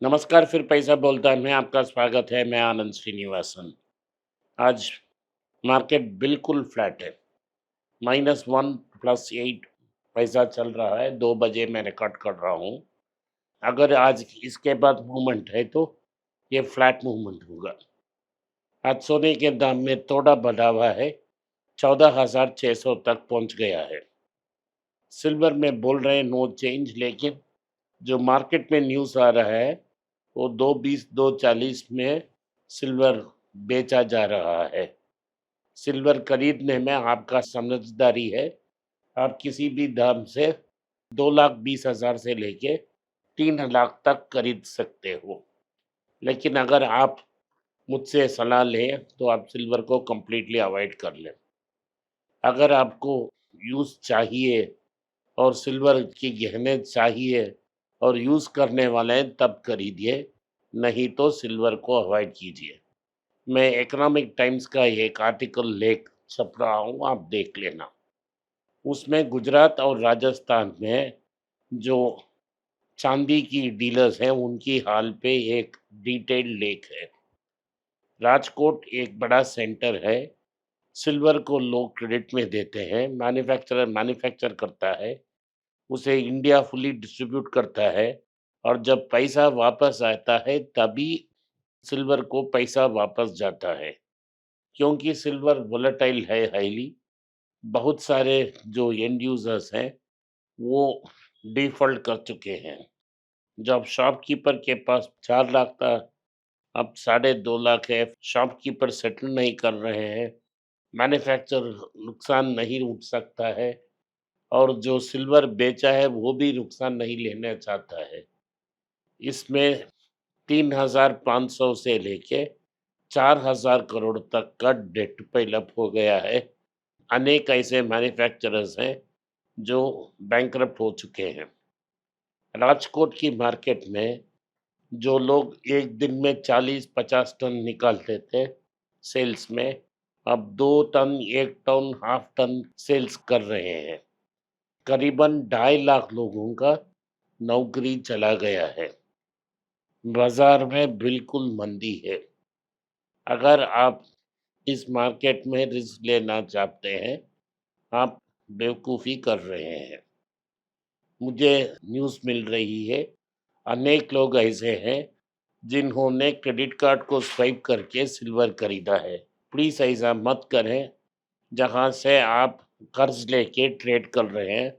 नमस्कार, फिर पैसा बोलता है में आपका स्वागत है। मैं आनंद श्रीनिवासन। आज मार्केट बिल्कुल फ्लैट है। -1 +8 पैसा चल रहा है। 2 बजे मैं रिकॉर्ड कर रहा हूँ। अगर आज इसके बाद मूवमेंट है तो ये फ्लैट मूवमेंट होगा। आज सोने के दाम में थोड़ा बढ़ावा है, 14,600 तक पहुँच गया है। सिल्वर में बोल रहे हैं नो चेंज, लेकिन जो मार्केट में न्यूज़ आ रहा है वो 220 240 में सिल्वर बेचा जा रहा है। सिल्वर खरीदने में आपका समझदारी है। आप किसी भी दाम से 2,20,000 से लेके 3 लाख तक खरीद सकते हो। लेकिन अगर आप मुझसे सलाह लें तो आप सिल्वर को कंप्लीटली अवॉइड कर लें। अगर आपको यूज़ चाहिए और सिल्वर की गहने चाहिए और यूज़ करने वाले हैं तब खरीदिए, नहीं तो सिल्वर को अवॉइड कीजिए। मैं इकोनॉमिक टाइम्स का एक आर्टिकल लेख छप रहा हूँ, आप देख लेना। उसमें गुजरात और राजस्थान में जो चांदी की डीलर्स हैं उनकी हाल पे एक डिटेल्ड लेख है। राजकोट एक बड़ा सेंटर है। सिल्वर को लोग क्रेडिट में देते हैं। मैन्युफैक्चरर मैन्युफैक्चर करता है, उसे इंडिया फुली डिस्ट्रीब्यूट करता है और जब पैसा वापस आता है तभी सिल्वर को पैसा वापस जाता है। क्योंकि सिल्वर वोलेटाइल है हाईली, बहुत सारे जो एंड यूजर्स हैं वो डिफ़ॉल्ट कर चुके हैं। जब शॉपकीपर के पास 4 लाख था, अब साढ़े 2 लाख है। शॉपकीपर सेटल नहीं कर रहे हैं, मैन्युफैक्चरर नुकसान नहीं उठ सकता है और जो सिल्वर बेचा है वो भी नुकसान नहीं लेना चाहता है। इसमें 3,500 से लेके 4,000 करोड़ तक का डेट पिल-अप हो गया है। अनेक ऐसे मैन्युफैक्चरर्स हैं जो बैंकरप्ट हो चुके हैं। राजकोट की मार्केट में जो लोग एक दिन में 40-50 टन निकालते थे सेल्स में, अब 2 ton, 1 ton, half ton sales कर रहे हैं। करीबन 2.5 लाख लोगों का नौकरी चला गया है। बाजार में बिल्कुल मंदी है। अगर आप इस मार्केट में रिस्क लेना चाहते हैं, आप बेवकूफ़ी कर रहे हैं। मुझे न्यूज़ मिल रही है, अनेक लोग ऐसे हैं जिन्होंने क्रेडिट कार्ड को स्वाइप करके सिल्वर खरीदा है। प्लीज़ ऐसा मत करें। जहाँ से आप कर्ज लेके ट्रेड कर रहे हैं,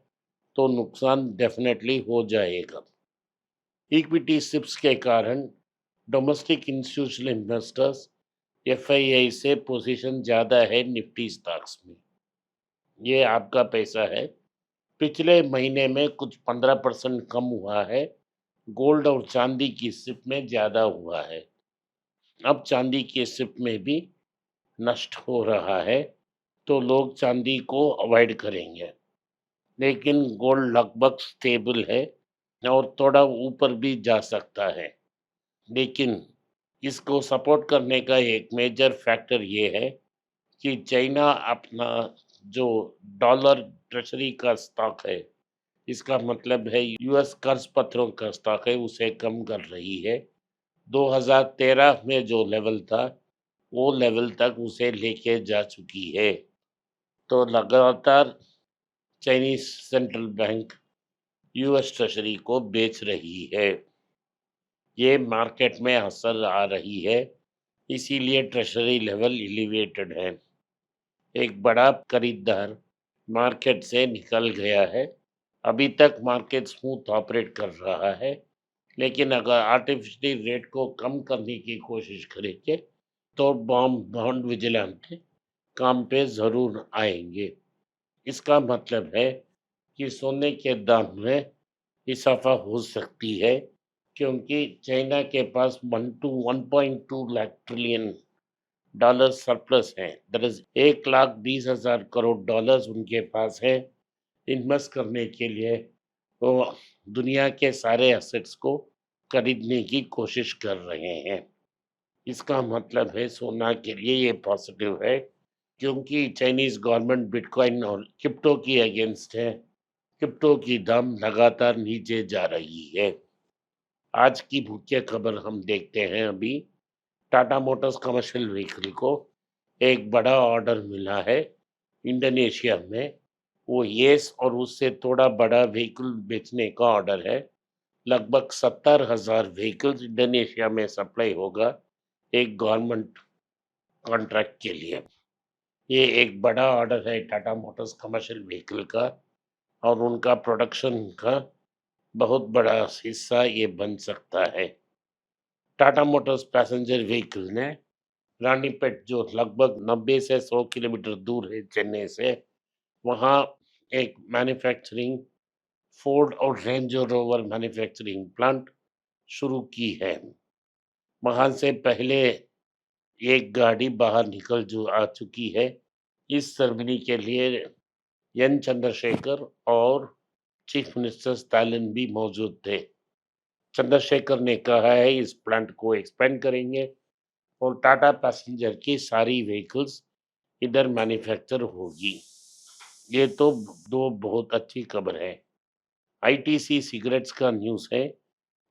तो नुकसान डेफ़िनेटली हो जाएगा। इक्विटी शिफ्ट्स के कारण डोमेस्टिक इंस्टीट्यूशनल इन्वेस्टर्स एफआईआई से पोजीशन ज़्यादा है निफ्टी स्टॉक्स में। ये आपका पैसा है। पिछले महीने में कुछ 15% कम हुआ है। गोल्ड और चांदी की सिप में ज़्यादा हुआ है। अब चांदी के सिप में भी नष्ट हो रहा है, तो लोग चांदी को अवॉइड करेंगे। लेकिन गोल्ड लगभग स्टेबल है और थोड़ा ऊपर भी जा सकता है। लेकिन इसको सपोर्ट करने का एक मेजर फैक्टर ये है कि चाइना अपना जो डॉलर ट्रेज़री का स्टॉक है, इसका मतलब है यूएस कर्ज पत्रों का स्टॉक है, उसे कम कर रही है। 2013 में जो लेवल था, वो लेवल तक उसे लेके जा चुकी है। तो लगातार Chinese central bank US treasury को बेच रही है। ये मार्केट में असर आ रही है, इसीलिए ट्रेज़री लेवल एलिवेटेड है। एक बड़ा खरीदार मार्केट से निकल गया है। अभी तक मार्केट स्मूथ ऑपरेट कर रहा है, लेकिन अगर आर्टिफिशियल रेट को कम करने की कोशिश करेंगे, तो बॉन्ड विजिलेंट काम पे ज़रूर आएंगे। इसका मतलब है कि सोने के दाम में इजाफा हो सकती है, क्योंकि चाइना के पास 1 to 1.2 lakh trillion dollar surplus है। दैट इज 1,20,000 करोड़ डॉलर्स उनके पास है इन्वेस्ट करने के लिए। वो दुनिया के सारे एसेट्स को खरीदने की कोशिश कर रहे हैं। इसका मतलब है सोना के लिए ये पॉजिटिव है, क्योंकि चाइनीज़ गवर्नमेंट बिटकॉइन और क्रिप्टो की अगेंस्ट है। क्रिप्टो की दाम लगातार नीचे जा रही है। आज की मुख्य खबर हम देखते हैं अभी। टाटा मोटर्स कमर्शियल व्हीकल को एक बड़ा ऑर्डर मिला है इंडोनेशिया में। वो येस और उससे थोड़ा बड़ा व्हीकल बेचने का ऑर्डर है। लगभग 70,000 व्हीकल्स इंडोनेशिया में सप्लाई होगा एक गवर्नमेंट कॉन्ट्रैक्ट के लिए। ये एक बड़ा ऑर्डर है टाटा मोटर्स कमर्शियल व्हीकल का, और उनका प्रोडक्शन का बहुत बड़ा हिस्सा ये बन सकता है। टाटा मोटर्स पैसेंजर व्हीकल ने रानीपेट, जो लगभग 90 से 100 किलोमीटर दूर है चेन्नई से, वहाँ एक मैन्युफैक्चरिंग फोर्ड और रेंज रोवर मैन्युफैक्चरिंग प्लांट शुरू की है। वहाँ से पहले एक गाड़ी बाहर निकल जो आ चुकी है। इस सेरेमनी के लिए एन चंद्रशेखर और चीफ मिनिस्टर स्टालिन भी मौजूद थे। चंद्रशेखर ने कहा है इस प्लांट को एक्सपेंड करेंगे और टाटा पैसेंजर की सारी व्हीकल्स इधर मैन्युफैक्चर होगी। ये तो दो बहुत अच्छी खबर है। आईटीसी सिगरेट्स का न्यूज़ है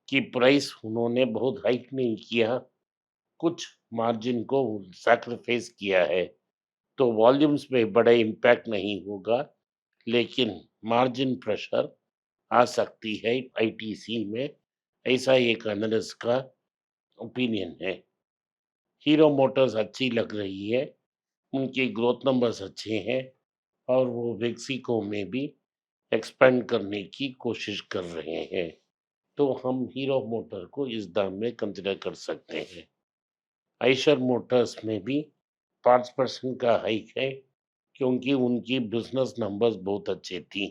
कि प्राइस उन्होंने बहुत हाइक नहीं किया, कुछ मार्जिन को सैक्रिफाइस किया है, तो वॉल्यूम्स में बड़ा इम्पैक्ट नहीं होगा, लेकिन मार्जिन प्रेशर आ सकती है आईटीसी में। ऐसा एक एनालिस्ट का ओपिनियन है। हीरो मोटर्स अच्छी लग रही है, उनके ग्रोथ नंबर्स अच्छे हैं और वो मेक्सिको में भी एक्सपेंड करने की कोशिश कर रहे हैं, तो हम हीरो मोटर को इस दाम में कंसिडर कर सकते हैं। आइशर मोटर्स में भी 5% का हाइक है, क्योंकि उनकी बिजनेस नंबर्स बहुत अच्छे थी,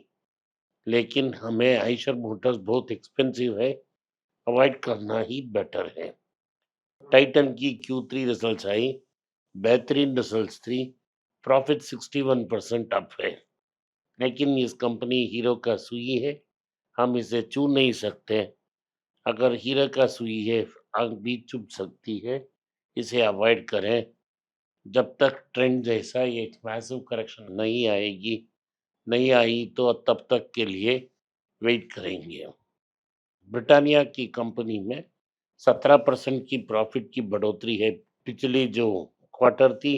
लेकिन हमें आइशर मोटर्स बहुत एक्सपेंसिव है, अवॉइड करना ही बेटर है। टाइटन की Q3 रिजल्ट्स आई, बेहतरीन रिजल्ट्स थी, प्रॉफिट 61% अप है, लेकिन इस कंपनी हीरो का सुई है, हम इसे छू नहीं सकते। अगर हीरो का सुई है, आग भी चुभ सकती है, इसे अवॉइड करें। जब तक ट्रेंड जैसा एक मैसिव करेक्शन नहीं आई तो तब तक के लिए वेट करेंगे। ब्रिटानिया की कंपनी में 17% की प्रॉफिट की बढ़ोतरी है। पिछली जो क्वार्टर थी,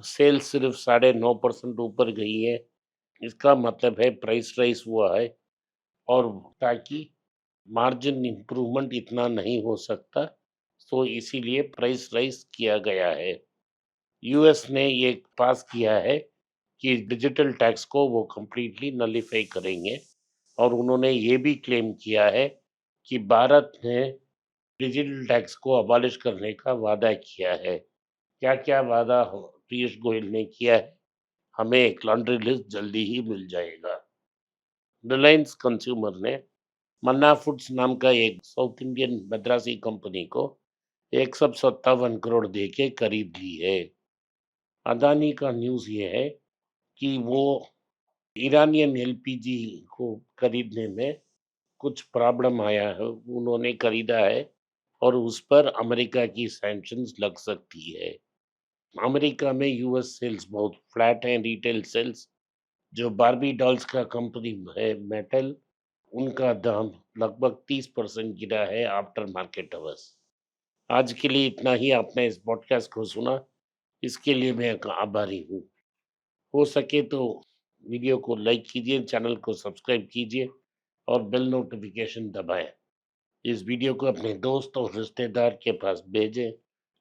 सेल्स सिर्फ 9.5% ऊपर गई है। इसका मतलब है प्राइस राइज हुआ है, और ताकि मार्जिन इम्प्रूवमेंट इतना नहीं हो सकता, तो इसीलिए प्राइस राइज किया गया है। यूएस ने ये पास किया है कि डिजिटल टैक्स को वो कंप्लीटली नलीफाई करेंगे, और उन्होंने ये भी क्लेम किया है कि भारत ने डिजिटल टैक्स को अबॉलिश करने का वादा किया है। क्या क्या वादा पीयूष गोयल ने किया है, हमें एक लॉन्ड्री लिस्ट जल्दी ही मिल जाएगा। रिलायंस कंज्यूमर ने मन्ना फूड्स नाम का एक साउथ इंडियन मद्रासी कंपनी को 157 करोड़ दे के खरीद ली है। अदानी का न्यूज़ ये है कि वो ईरानियन एलपीजी को खरीदने में कुछ प्रॉब्लम आया है, उन्होंने खरीदा है, और उस पर अमेरिका की सैंक्शंस लग सकती है। अमेरिका में यूएस सेल्स बहुत फ्लैट हैं, रिटेल सेल्स। जो बारबी डॉल्स का कंपनी है मेटल, उनका दाम लगभग 30% गिरा है आफ्टर मार्केट अवर्स। आज के लिए इतना ही। आपने इस पॉडकास्ट को सुना, इसके लिए मैं आभारी हूँ। हो सके तो वीडियो को लाइक कीजिए, चैनल को सब्सक्राइब कीजिए और बेल नोटिफिकेशन दबाएं। इस वीडियो को अपने दोस्त और रिश्तेदार के पास भेजें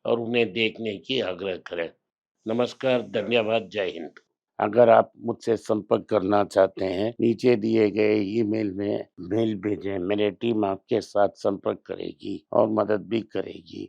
और उन्हें देखने की आग्रह करें। नमस्कार, धन्यवाद, जय हिंद। अगर आप मुझसे संपर्क करना चाहते हैं, नीचे दिए गए ईमेल में मेल भेजें। मेरी टीम आपके साथ संपर्क करेगी और मदद भी करेगी।